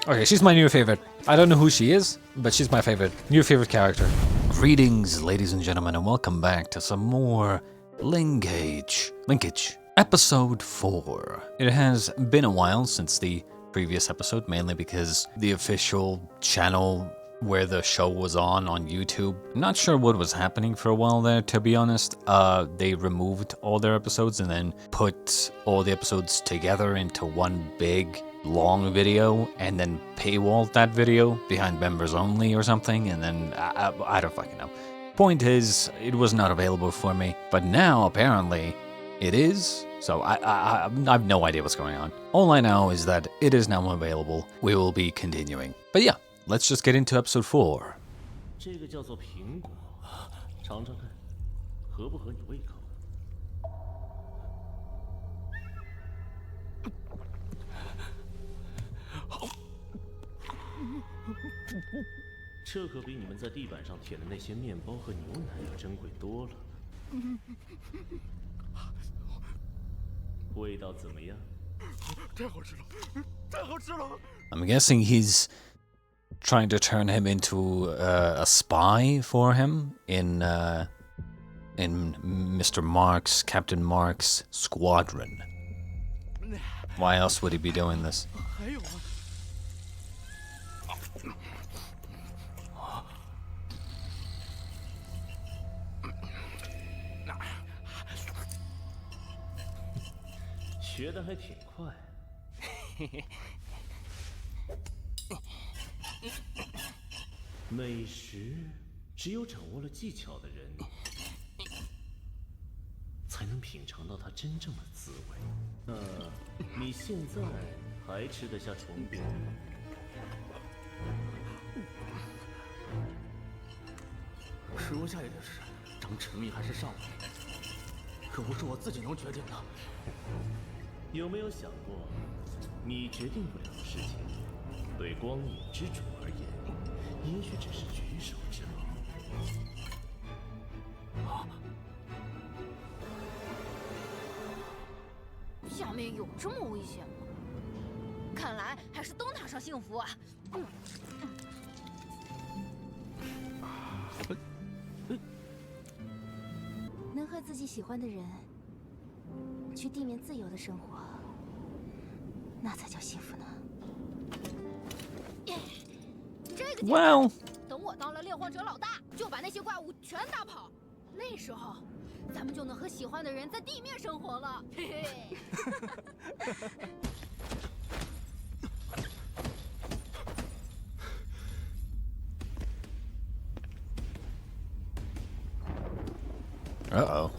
Okay, she's my new favorite. I don't know who she is, but she's my favorite. New favorite character. Greetings, ladies and gentlemen, and welcome back to some more Ling Cage. Episode 4. It has been a while since the previous episode, mainly because the official channel where the show was on YouTube. Not sure what was happening for a while there, to be honest. They removed all their episodes and then put all the episodes together into one big long video and then paywalled that video behind members only or something, and then I don't fucking know. Point is, it was not available for me, but now apparently it is, so I have no idea what's going on. All I know is that it is now available. We will be continuing. But yeah, let's just get into episode 4. 这个叫做苹果，尝尝看，合不合你胃口？这可比你们在地板上舔的那些面包和牛奶要珍贵多了。味道怎么样？太好吃了，太好吃了！ I'm guessing he's trying to turn him into a spy for him in Captain Mark's squadron. Why else would he be doing this? 还有啊。 学得还挺快。美食只有掌握了技巧的人，才能品尝到它真正的滋味。你现在还吃得下虫饼吗？食物下一件事，当臣民还是上位，可不是我自己能决定的。 有没有想过，你决定不了的事情，对光影之主而言，也许只是举手之劳。下面有这么危险吗？看来还是灯塔上幸福啊！能和自己喜欢的人去地面自由的生活，那才叫幸福呢。这个 Well， 等我当了猎荒者老大，就把那些怪物全打跑。那时候，咱们就能和喜欢的人在地面生活了。嘿嘿。Uh-oh.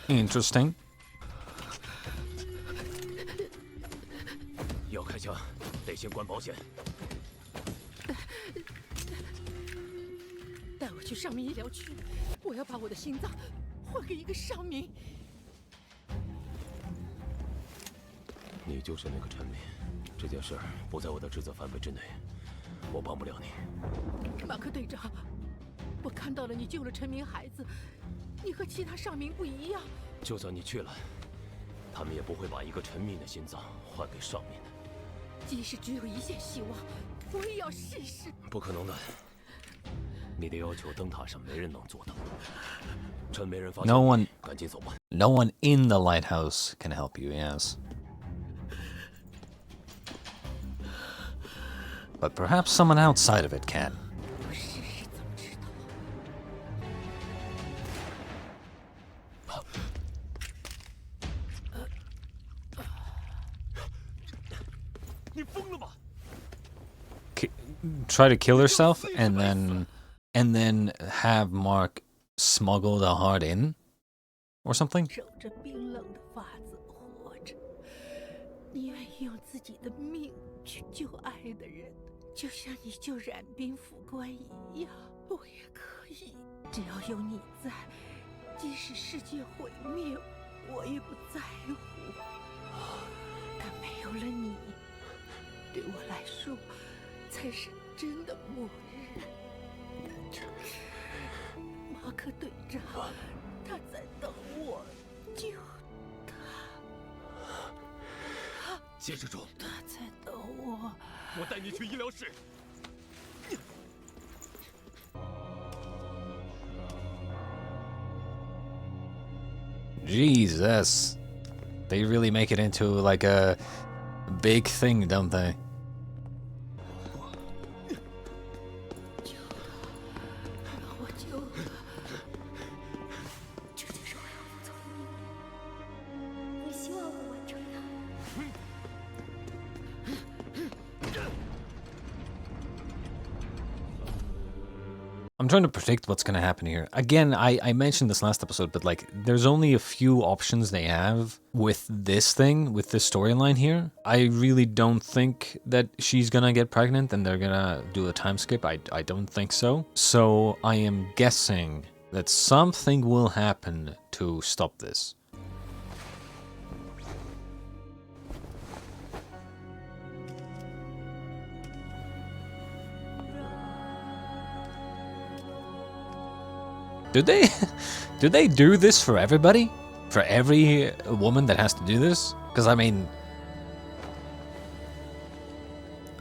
Interesting. 要开枪，得先关保险。带我去上民医疗区，我要把我的心脏换给一个上民。你就是那个臣民，这件事不在我的职责范围之内，我帮不了你。马克队长，我看到了你救了臣民孩子，你和其他上民不一样。 就算你去了，他们也不会把一个臣民的心脏换给上民的。即使只有一线希望，我也要试试。不可能的，你的要求灯塔上没人能做到。趁没人发现 No one 赶紧走吧。 No one in the lighthouse can help you, yes. But perhaps someone outside of it can. 不试试怎么知道？ 你疯了吗？ Try to kill herself and then have Mark smuggle the heart in or something? 守着冰冷的法子活着，你愿意用自己的命去救爱的人，就像你救冉冰副官一样，我也可以。只要有你在，即使世界毁灭，我也不在乎。但没有了你，对我来说，才是真的末日。马克队长，他在等我救他。接着中，他在逗我。我带你去医疗室。 Jesus. They really make it into like a big thing, don't they? 我救他，这就是我要负责的命令。你希望我完成它？ I'm trying to predict what's gonna happen here. Again, I mentioned this last episode, but like, there's only a few options they have with this thing, with this storyline here. I really don't think that she's gonna get pregnant and they're gonna do a time skip. I don't think so. So I am guessing that something will happen to stop this. Do they do this for everybody? For every woman that has to do this? Because I mean,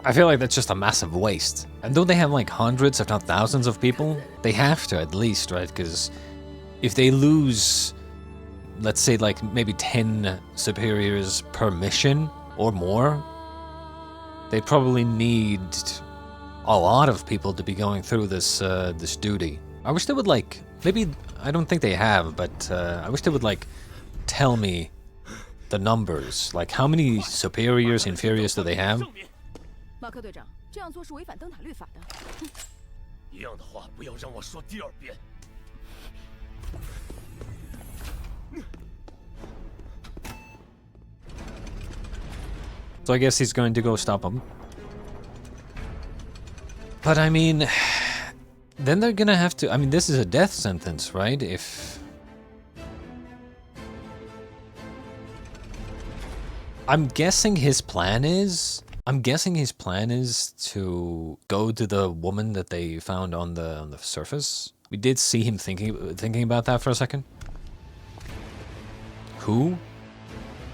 I feel like that's just a massive waste. And don't they have like hundreds, if not thousands of people? They have to at least, right? Because if they lose, let's say like maybe 10 superiors per mission or more, they probably need a lot of people to be going through this this duty. I wish they would like, maybe, I don't think they have, but I wish they would like tell me the numbers. Like how many superiors, inferiors do they have? 马克队长，这样做是违反灯塔律法的。一样的话不要让我说第二遍。 So I guess he's going to go stop him. But I mean, then they're gonna have to, I mean, this is a death sentence, right? If... I'm guessing his plan is to go to the woman that they found on the surface. We did see him thinking about that for a second. Who?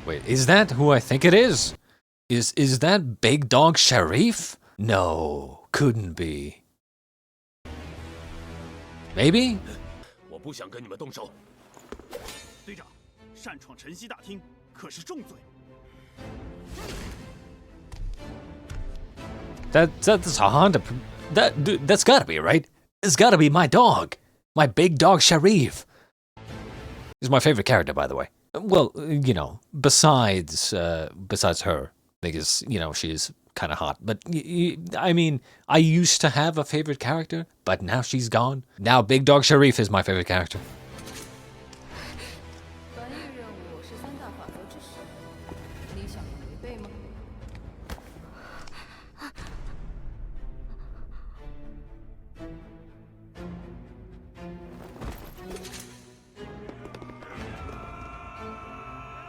Wait, is that who I think it is? Is that Big Dog Sharif? No, couldn't be. Maybe? 我不想跟你们动手。队长，擅闯晨曦大厅可是重罪。 That's a Honda. That's gotta be right. It's gotta be my dog, my Big Dog Sharif. He's my favorite character, by the way. Well, you know, besides her, because you know she's kind of hot. But I mean, I used to have a favorite character, but now she's gone. Now Big Dog Sharif is my favorite character. 本日任务是三大法则之十，你想违背吗？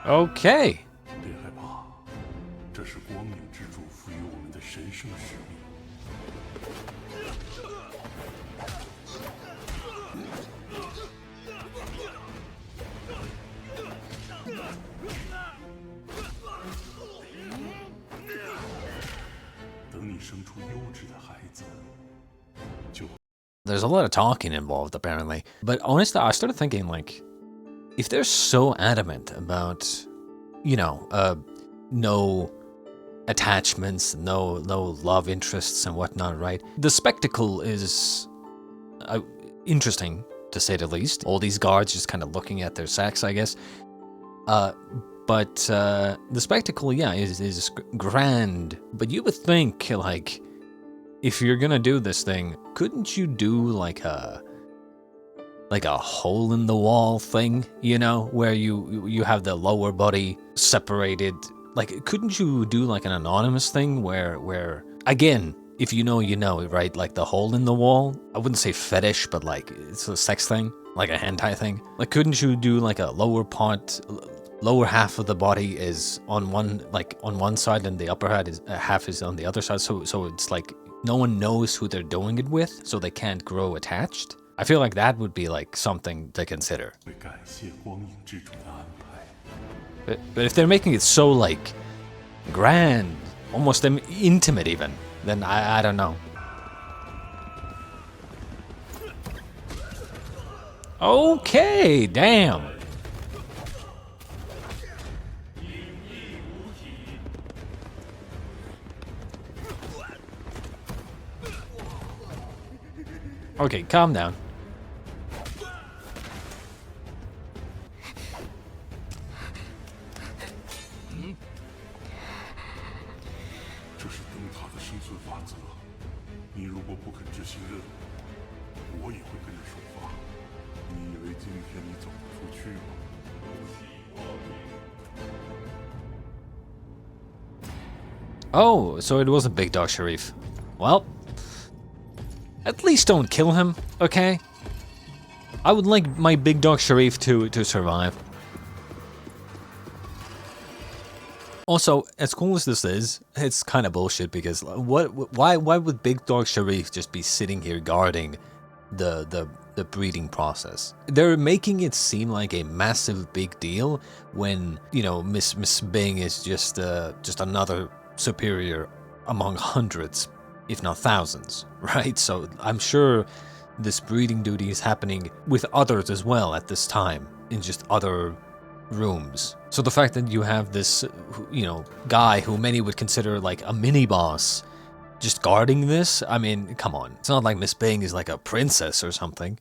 Okay. 别害怕，这是光影之主赋予我们的神圣使命。等你生出优质的孩子，就 There's a lot of talking involved, apparently. But honestly, I started thinking, like, if they're so adamant about, you know, no attachments, no love interests and whatnot, right? The spectacle is interesting, to say the least. All these guards just kind of looking at their sex, I guess. But the spectacle, yeah, is grand. But you would think, like, if you're gonna do this thing, couldn't you do like a hole in the wall thing, you know, where you have the lower body separated? Like, couldn't you do like an anonymous thing where again, if you know, right? Like the hole in the wall. I wouldn't say fetish, but like it's a sex thing, like a hentai thing. Like, couldn't you do like a lower half of the body is on one side and the upper half is on the other side, so it's like no one knows who they're doing it with, so they can't grow attached. I feel like that would be like something to consider. 会感谢光影之主的安排。But if they're making it so like grand, almost intimate even, then I don't know. Okay, damn. Okay, calm down. Oh, so it wasn't Big Dog Sharif. Well, at least don't kill him, okay? I would like my Big Dog Sharif to survive. Also, as cool as this is, it's kind of bullshit because why would Big Dog Sharif just be sitting here guarding the breeding process? They're making it seem like a massive big deal when, you know, Miss Bing is just another superior among hundreds, if not thousands, right? So I'm sure this breeding duty is happening with others as well at this time, in just other rooms. So the fact that you have this, you know, guy who many would consider like a mini-boss just guarding this, I mean, come on. It's not like Miss Bing is like a princess or something.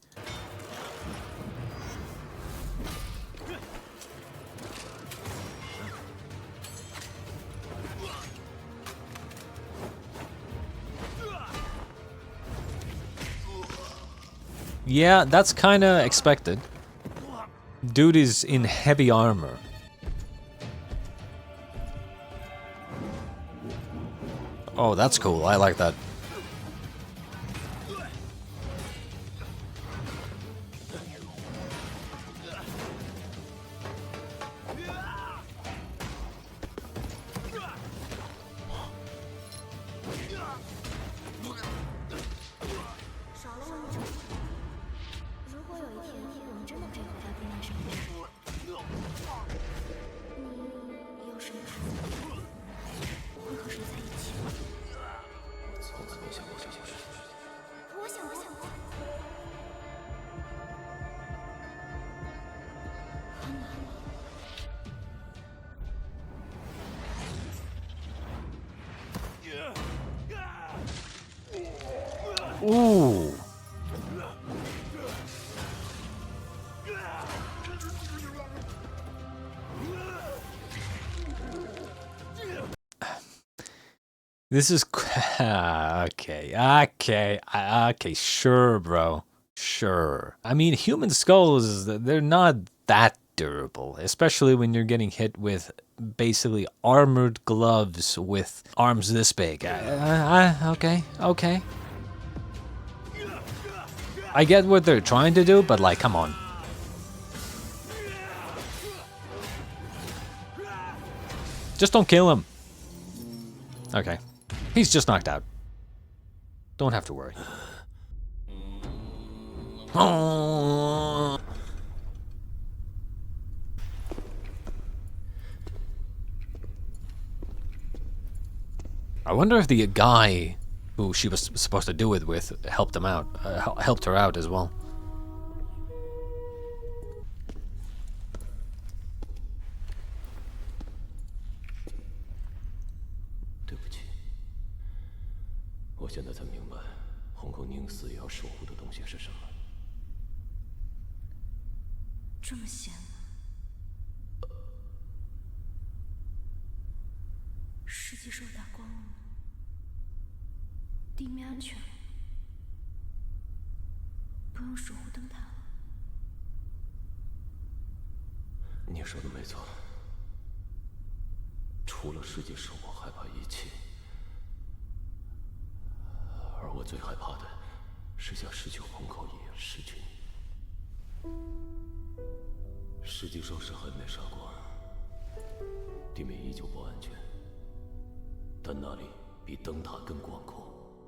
Yeah, that's kinda expected. Dude is in heavy armor. Oh, that's cool. I like that. Ooh. This is okay, sure, bro, sure. I mean, human skulls, they're not that durable, especially when you're getting hit with basically armored gloves with arms this big. Okay. I get what they're trying to do, but like, come on. Just don't kill him. Okay. He's just knocked out. Don't have to worry. Oh. I wonder if the guy who she was supposed to do it with helped him out, helped her out as well.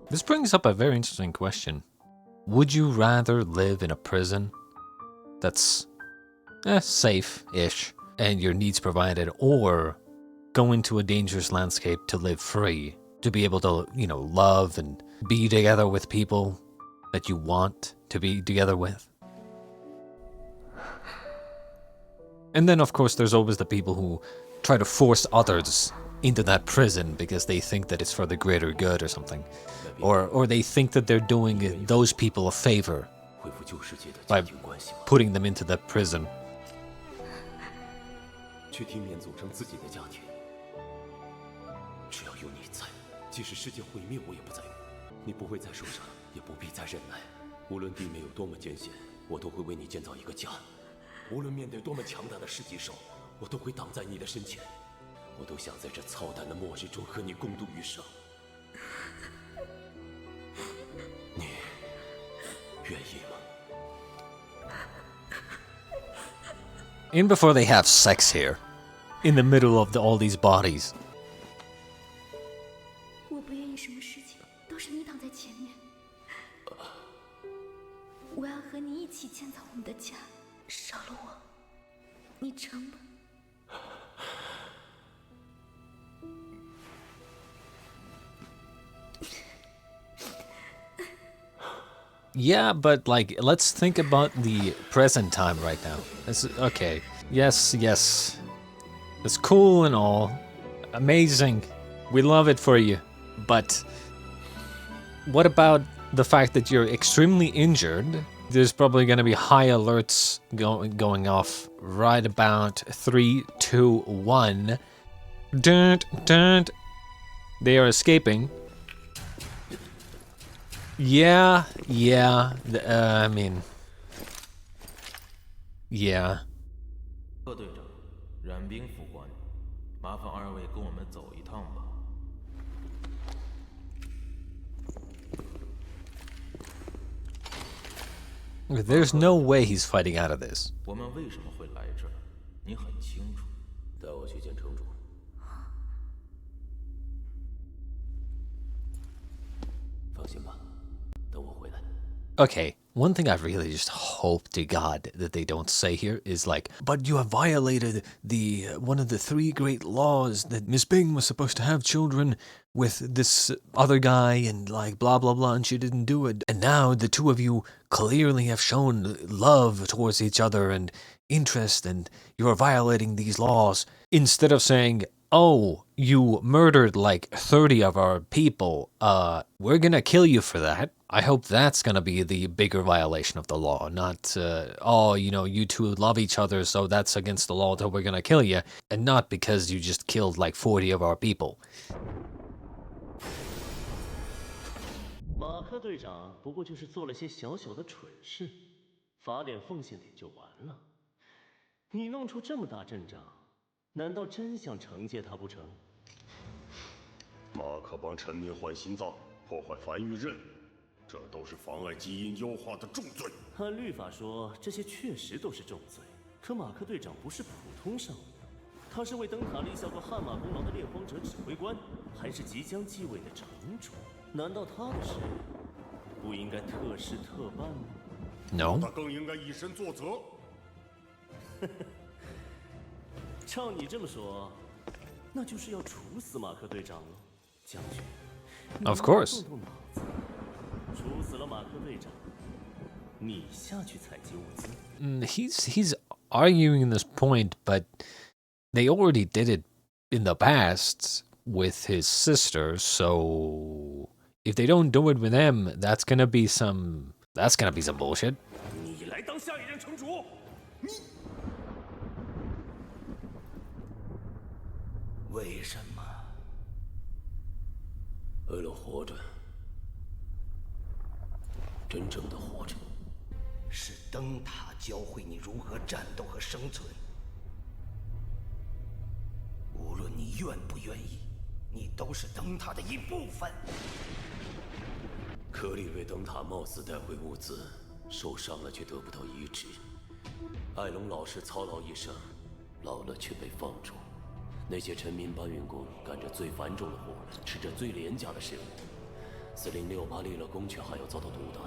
This brings up a very interesting question. Would you rather live in a prison that's safe-ish and your needs provided, or go into a dangerous landscape to live free, to be able to, you know, love and be together with people that you want to be together with. And then, of course, there's always the people who try to force others into that prison because they think that it's for the greater good or something. Or they think that they're doing those people a favor by putting them into that prison. 去地面组成自己的家庭。只要有你在，即使世界毁灭，我也不在乎。你不会再受伤，也不必再忍耐。无论地面有多么艰险，我都会为你建造一个家。无论面对多么强大的噬击手，我都会挡在你的身前。我都想在这操蛋的末日中和你共度余生。你愿意吗？ And before they have sex here, in the middle of all these bodies. 我不愿意什么事情都是你挡在前面。我要和你一起建造我们的家，少了我，你成吗？ Yeah, but like, let's think about the present time right now. Okay, yes, it's cool and all, amazing, we love it for you, but what about the fact that you're extremely injured? There's probably going to be high alerts going off right about 3, 2, 1. Dun, dun. They are escaping. Yeah, I mean, yeah. 贺队长，冉冰副官，麻烦二位跟我们走一趟吧。There's no way he's fighting out of this. 我们为什么会来这儿？你很清楚。带我去见城主。放心吧。 Okay, one thing I really just hope to God that they don't say here is like, but you have violated the one of the 3 great laws that Miss Bing was supposed to have children with this other guy and like blah blah blah and she didn't do it. And now the 2 of you clearly have shown love towards each other and interest and you are violating these laws. Instead of saying, oh, you murdered like 30 of our people, we're gonna kill you for that. I hope that's gonna be the bigger violation of the law, not, oh, you know, you 2 love each other, so that's against the law, so we're gonna kill you, and not because you just killed like 40 of our people. 马克队长不过就是做了些小小的蠢事，罚点奉献点就完了。你弄出这么大阵仗，难道真想惩戒他不成？马克帮臣民换心脏，破坏繁育任务。 这都是妨碍基因优化的重罪。按律法说，这些确实都是重罪。可马克队长不是普通上尉，他是为灯塔立下过汗马功劳的猎荒者指挥官，还是即将继位的城主。难道他的事不应该特事特办吗 No. 他更应该以身作则。照你这么说，那就是要处死马克队长了，将军。 Of course. 处死了马克队长，你下去采集物资。He's arguing this point, but they already did it in the past with his sister. So if they don't do it with him, that's gonna be some bullshit. 你来当下一任城主，你为什么？为了活着。 真正的活着，是灯塔教会你如何战斗和生存。无论你愿不愿意，你都是灯塔的一部分。可里为灯塔冒死带回物资，受伤了却得不到医治。艾隆老师操劳一生，老了却被放逐。那些臣民搬运工干着最繁重的活，吃着最廉价的食物。 4068立了功，却还要遭到毒打；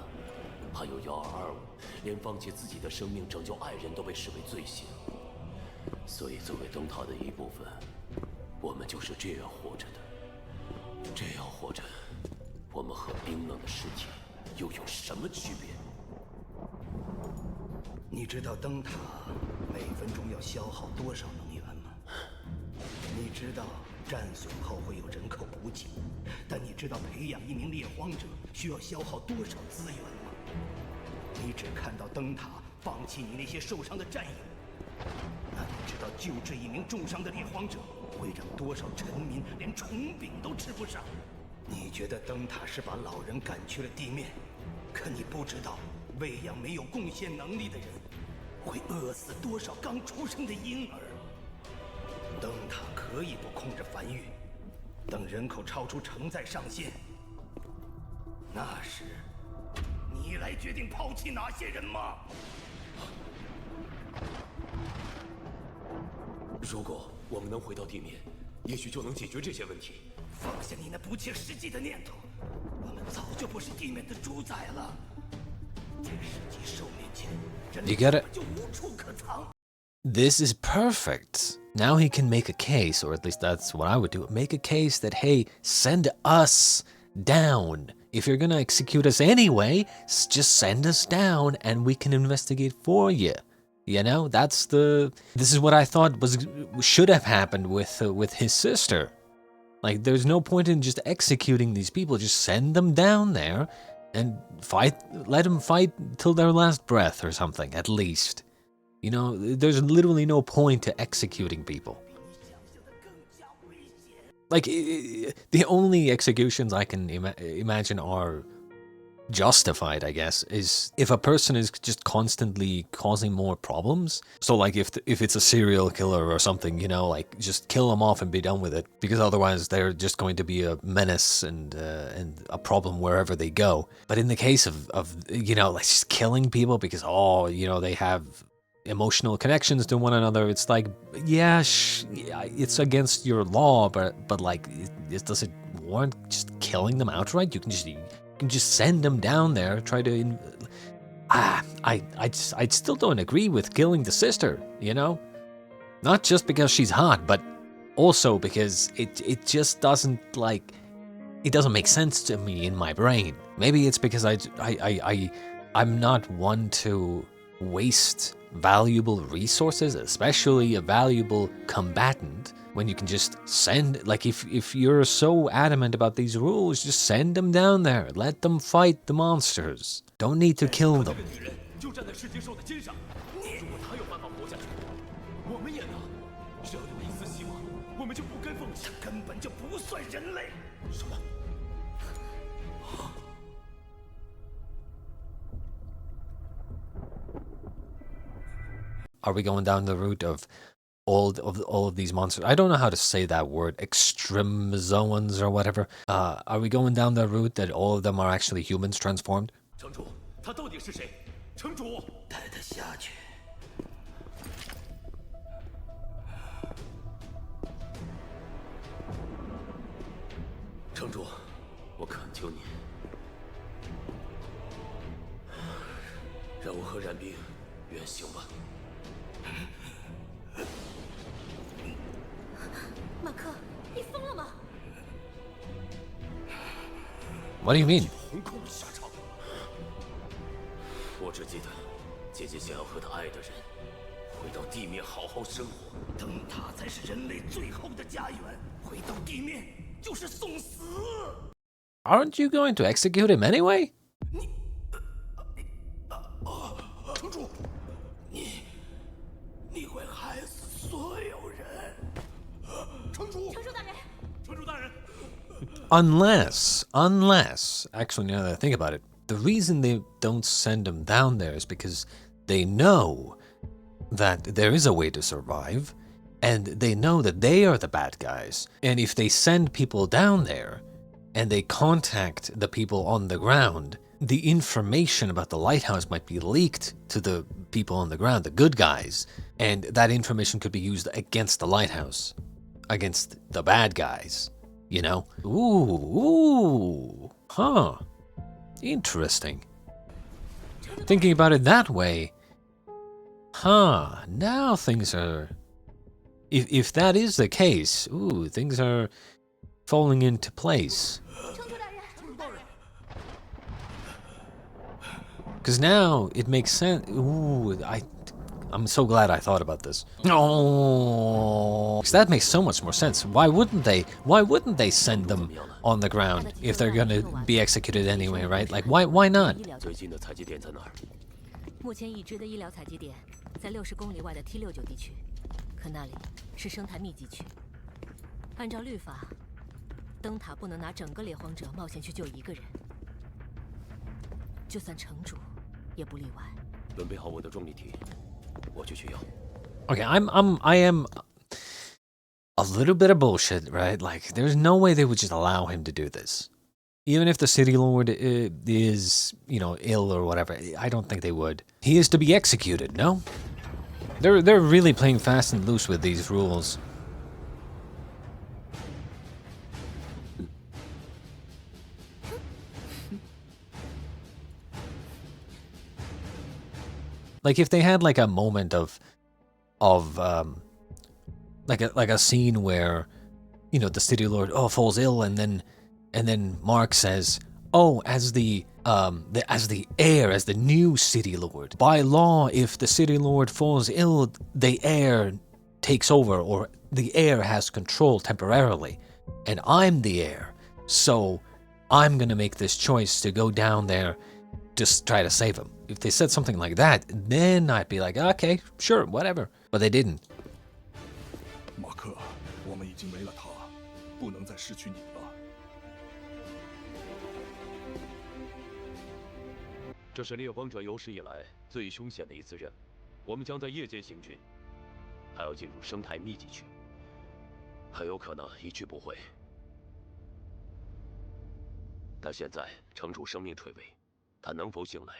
还有1225，连放弃自己的生命拯救爱人都被视为罪行。所以，作为灯塔的一部分，我们就是这样活着的。这样活着，我们和冰冷的尸体又有什么区别？你知道灯塔每分钟要消耗多少能源吗？你知道战损后会有人口补给，但你知道培养一名猎荒者需要消耗多少资源吗？你只看到灯塔放弃你那些受伤的战友，那你知道救治一名重伤的猎荒者会让多少臣民连虫饼都吃不上？你觉得灯塔是把老人赶去了地面，可你不知道喂养没有贡献能力的人会饿死多少刚出生的婴儿。灯塔可以不控制繁育，等人口超出承载上限，那时你来决定抛弃哪些人吗？如果我们能回到地面，也许就能解决这些问题。放下你那不切实际的念头，我们早就不是地面的主宰了。在世纪兽面前，人类 You get it? 就无处可藏。This is perfect. Now he can make a case, or at least that's what I would do. Make a case that, hey, send us down. If you're gonna execute us anyway, just send us down and we can investigate for you. You know, this is what I thought should have happened with his sister. Like, there's no point in just executing these people. Just send them down there and fight. Let them fight till their last breath or something, at least. You know, there's literally no point to executing people. Like, the only executions I can imagine are justified, I guess, is if a person is just constantly causing more problems. So, like, if it's a serial killer or something, you know, like, just kill them off and be done with it. Because otherwise they're just going to be a menace and a problem wherever they go. But in the case of you know, like, just killing people because, oh, you know, they have emotional connections to one another, it's like, yeah, it's against your law, but like, does it warrant just killing them outright? You can just send them down there, try to I still don't agree with killing the sister, you know? Not just because she's hot, but also because it just doesn't, like, it doesn't make sense to me in my brain. Maybe it's because I'm not one to waste valuable resources, especially a valuable combatant, when you can just send, like, if you're so adamant about these rules, just send them down there, let them fight the monsters. Don't need to kill them. Are we going down the route of all of these monsters? I don't know how to say that word, extremozoans or whatever. Are we going down the route that all of them are actually humans transformed? 城主，他到底是谁？城主，带他下去。城主，我恳求你，让我和冉冰远行吧。马克，你疯了吗？ What do you mean? 红空下场。我只记得，姐姐想要和她爱的人回到地面好好生活。灯塔才是人类最后的家园，回到地面就是送死。Aren't you going to execute him anyway? 城主，你会害死所有人。城主大人，城主大人。 Unless, actually, now that I think about it, the reason they don't send them down there is because they know that there is a way to survive, and they know that they are the bad guys. And if they send people down there, and they contact the people on the ground, the information about the lighthouse might be leaked to the people on the ground, the good guys, and that information could be used against the lighthouse, against the bad guys. You know? Ooh, huh. Interesting. Thinking about it that way, huh, now things are if that is the case, ooh, things are falling into place. Because now it makes sense. Ooh, I'm so glad I thought about this. Oh, that makes so much more sense. Why wouldn't they? Why wouldn't they send them on the ground if they're gonna be executed anyway, right? Like, why not? 目前已知的医疗采集点在60公里外的 T69地区，可那里是生态密集区。按照律法，灯塔不能拿整个猎荒者冒险去救一个人，就算城主也不例外。准备好我的重力体，我去取药。Okay, I am a little bit of bullshit, right? Like, there's no way they would just allow him to do this. Even if the City Lord is, you know, ill or whatever, I don't think they would. He is to be executed, no? They're really playing fast and loose with these rules. Like, if they had like a moment of like a scene where, you know, the City Lord falls ill, and then Mark says, "Oh, as the heir, as the new City Lord, by law, if the City Lord falls ill, the heir takes over, or the heir has control temporarily, and I'm the heir, so I'm gonna make this choice to go down there to try to save him." If they said something like that, then I'd be like, okay, sure, whatever. But they didn't. 马克，我们已经没了他，不能再失去你了。这是猎荒者有史以来最凶险的一次任务，我们将在夜间行军，还要进入生态密集区，很有可能一去不回。但现在城主生命垂危，他能否醒来？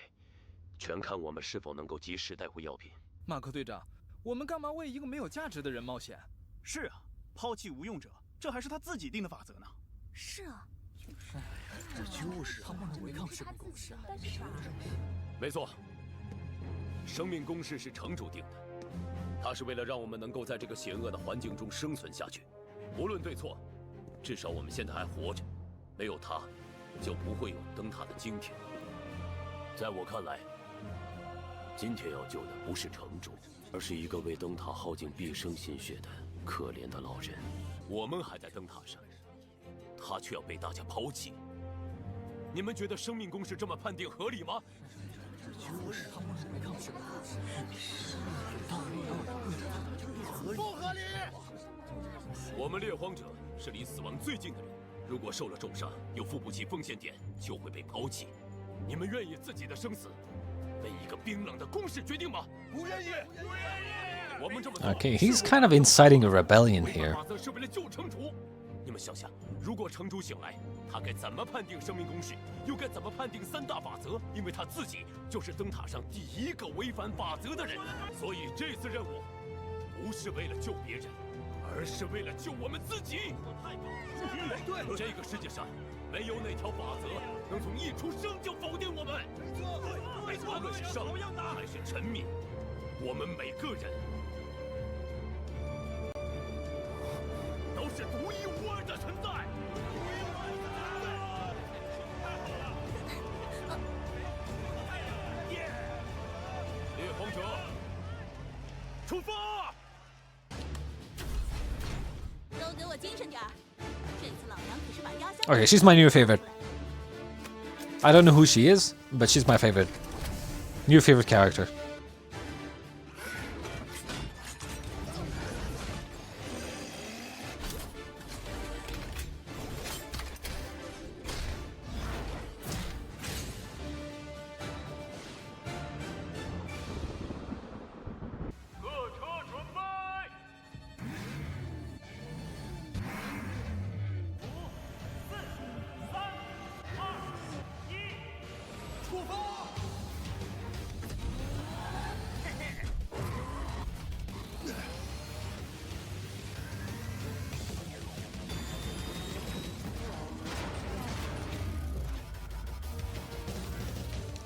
全看我们是否能够及时带回药品。马克队长，我们干嘛为一个没有价值的人冒险？是啊，抛弃无用者，这还是他自己定的法则呢。是啊，这就是他们违抗生命公式啊！没错，生命公式是城主定的，他是为了让我们能够在这个险恶的环境中生存下去，无论对错，至少我们现在还活着，没有他，就不会有灯塔的今天。在我看来。 今天要救的不是城主，而是一个为灯塔耗尽毕生心血的可怜的老人。我们还在灯塔上，他却要被大家抛弃。你们觉得生命公式这么判定合理吗？这就是他们违抗生命公式，不合理。我们猎荒者是离死亡最近的人，如果受了重伤，又付不起奉献点，就会被抛弃。你们愿意自己的生死？ 为一个冰冷的公式决定吗？不愿意，不愿意。我们这么做。Okay, he's kind of inciting a rebellion here. 法则是为了救城主。你们想想，如果城主醒来，他该怎么判定生命公式？又该怎么判定3大法则？因为他自己就是灯塔上第一个违反法则的人。所以这次任务不是为了救别人，而是为了救我们自己。对，这个世界上没有哪条法则能从一出生就否定我们。 无论是上还是臣民，我们每个人都是独一无二的存在。猎荒者，出发！都给我精神点儿！这次老娘可是把压箱。 Okay, she's my new favorite. I don't know who she is, but she's my favorite. New favorite character.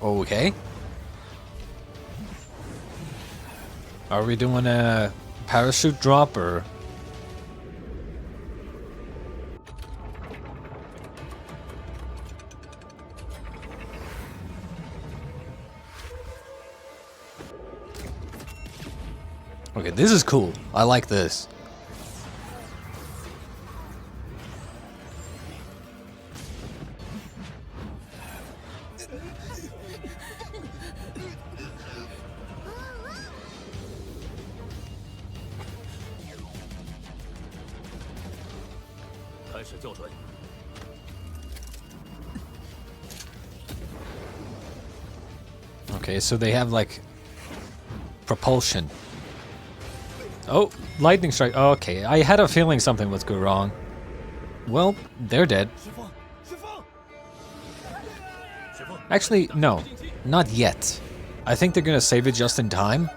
Okay. Are we doing a parachute drop or Okay, this is cool. I like this. Okay, so they have like propulsion. Oh, lightning strike. Okay, I had a feeling something was go wrong. Well, they're dead. Actually, no, not yet. I think they're gonna save it just in time.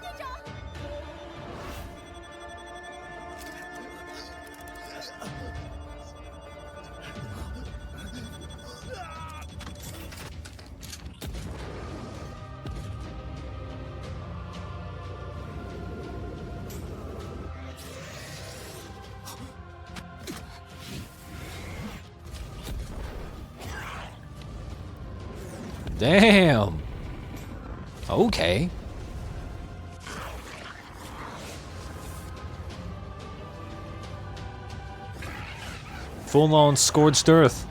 Damn. Okay. Full-on scorched earth.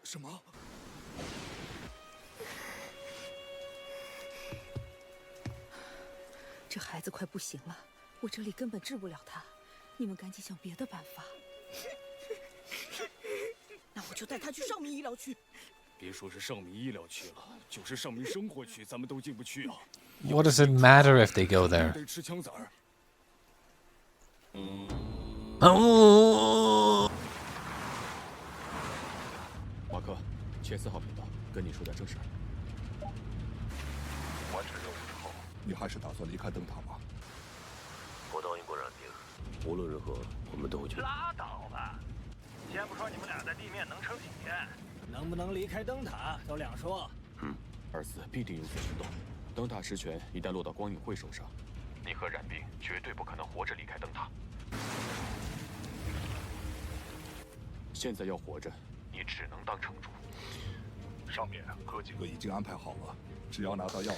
什么？这孩子快不行了，我这里根本治不了他，你们赶紧想别的办法。那我就带他去上民医疗区。别说是上民医疗区了，就是上民生活区，咱们都进不去啊。What does it matter if they go there? 得吃枪子儿。Oh. 马克，前4号频道，跟你说点正事。完成任务之后，你还是打算离开灯塔吗？我答应过冉冰，无论如何，我们都会去。拉倒吧！先不说你们俩在地面能撑几天，能不能离开灯塔都两说。2次必定有所行动。灯塔实权一旦落到光影会手上，你和冉冰绝对不可能活着离开灯塔。现在要活着，你只能当城主。上面哥几个已经安排好了，只要拿到药。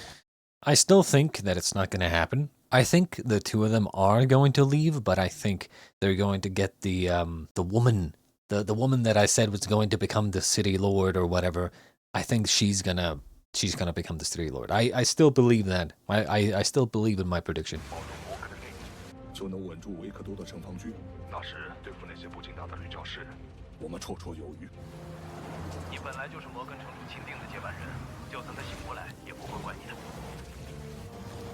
I still think that it's not going to happen. I think the two of them are going to leave, but I think they're going to get the woman, the woman that I said was going to become the city lord or whatever. I think she's gonna become the city lord. I still believe that. I still believe in my prediction. 就能稳住维克多的城防军。那是对付那些不经大的女教师，我们绰绰有余。你本来就是摩根城主钦定的接班人，就算他醒过来，也不会怪你的。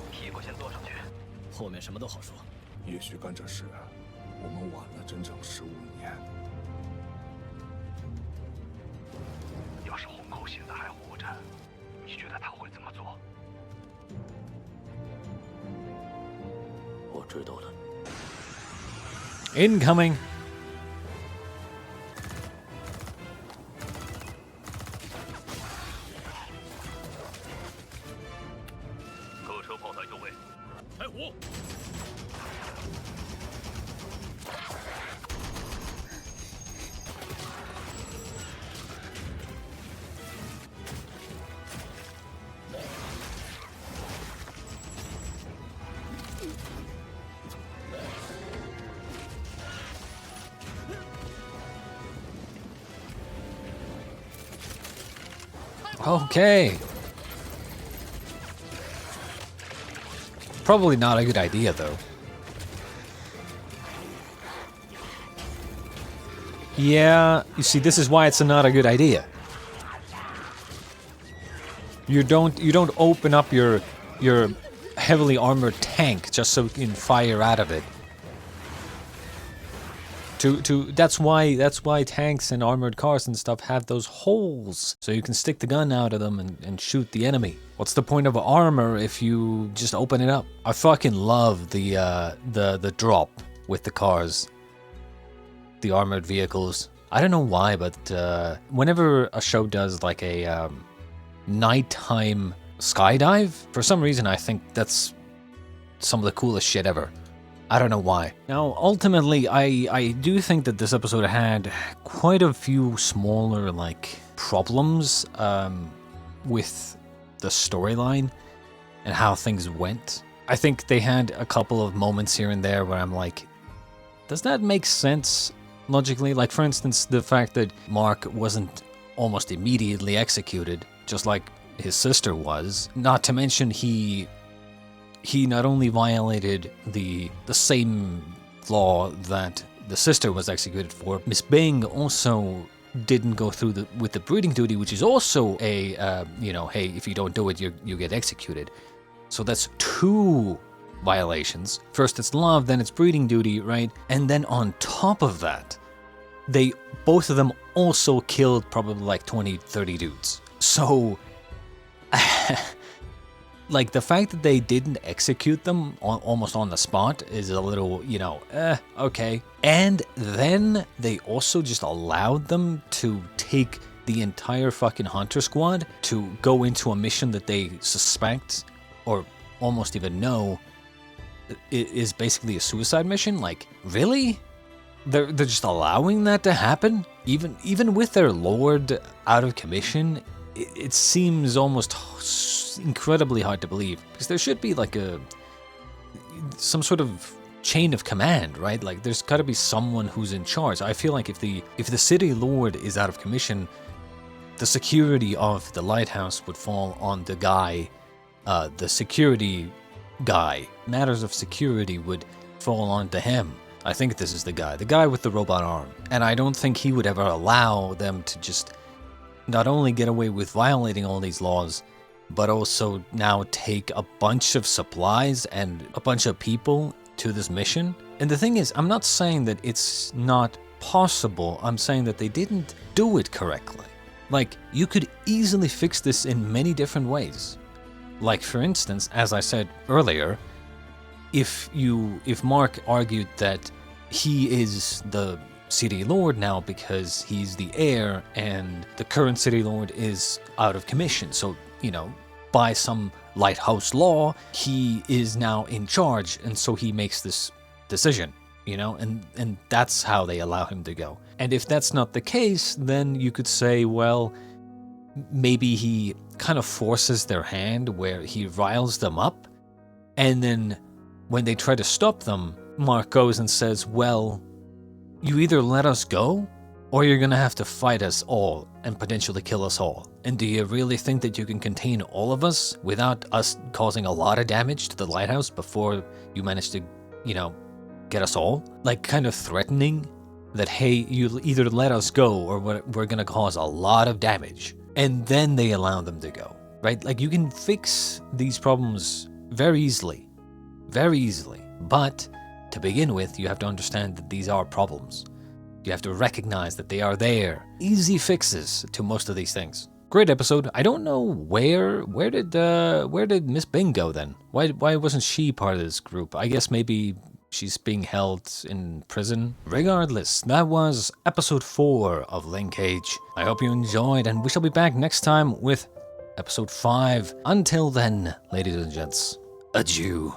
屁股先坐上去，后面什么都好说。也许干这事，我们晚了整整15年。要是红口现在还活着，你觉得他会怎么做？我知道了。Incoming. Okay. Probably not a good idea, though. Yeah, you see, this is why it's not a good idea. You don't open up your heavily armored tank just so you can fire out of it. That's why tanks and armored cars and stuff have those holes, so you can stick the gun out of them and shoot the enemy. What's the point of armor if you just open it up? I fucking love the drop with the cars, the armored vehicles. I don't know why, but whenever a show does like a nighttime skydive, for some reason I think that's some of the coolest shit ever. I don't know why. Now, ultimately, I do think that this episode had quite a few smaller, like, problems with the storyline and how things went. I think they had a couple of moments here and there where I'm like, does that make sense logically? Like, for instance, the fact that Mark wasn't almost immediately executed, just like his sister was. Not to mention he not only violated the same law that the sister was executed for, Miss Bing also didn't go through with the breeding duty, which is also a, you know, hey, if you don't do it, you get executed. So that's 2 violations. First it's love, then it's breeding duty, right? And then on top of that, both of them also killed probably like 20, 30 dudes. So, like, the fact that they didn't execute them almost on the spot is a little, you know, okay. And then they also just allowed them to take the entire fucking Hunter squad to go into a mission that they suspect, or almost even know, is basically a suicide mission. Like, really? They're just allowing that to happen? Even with their lord out of commission, it seems almost incredibly hard to believe, because there should be like some sort of chain of command, right? Like, there's got to be someone who's in charge. I feel like if the city lord is out of commission, the security of the lighthouse would fall on the guy, the security guy. Matters of security would fall onto him. I think this is the guy with the robot arm. And I don't think he would ever allow them to just not only get away with violating all these laws, but also now take a bunch of supplies and a bunch of people to this mission. And the thing is, I'm not saying that it's not possible, I'm saying that they didn't do it correctly. Like, you could easily fix this in many different ways. Like, for instance, as I said earlier, if Mark argued that he is the city lord now because he's the heir and the current city lord is out of commission, so, you know, by some lighthouse law, he is now in charge, and so he makes this decision, you know, and that's how they allow him to go. And if that's not the case, then you could say, well, maybe he kind of forces their hand where he riles them up, and then when they try to stop them, Mark goes and says, well, you either let us go, or you're gonna have to fight us all and potentially kill us all. And do you really think that you can contain all of us without us causing a lot of damage to the lighthouse before you manage to, you know, get us all? Like, kind of threatening that, hey, you either let us go or we're gonna cause a lot of damage. And then they allow them to go, right? Like, you can fix these problems very easily. Very easily. But to begin with, you have to understand that these are problems. You have to recognize that they are there. Easy fixes to most of these things. Great episode. I don't know where did Miss Bing go then? Why wasn't she part of this group? I guess maybe she's being held in prison. Regardless, that was episode 4 of Ling Cage. I hope you enjoyed, and we shall be back next time with episode 5. Until then, ladies and gents, adieu.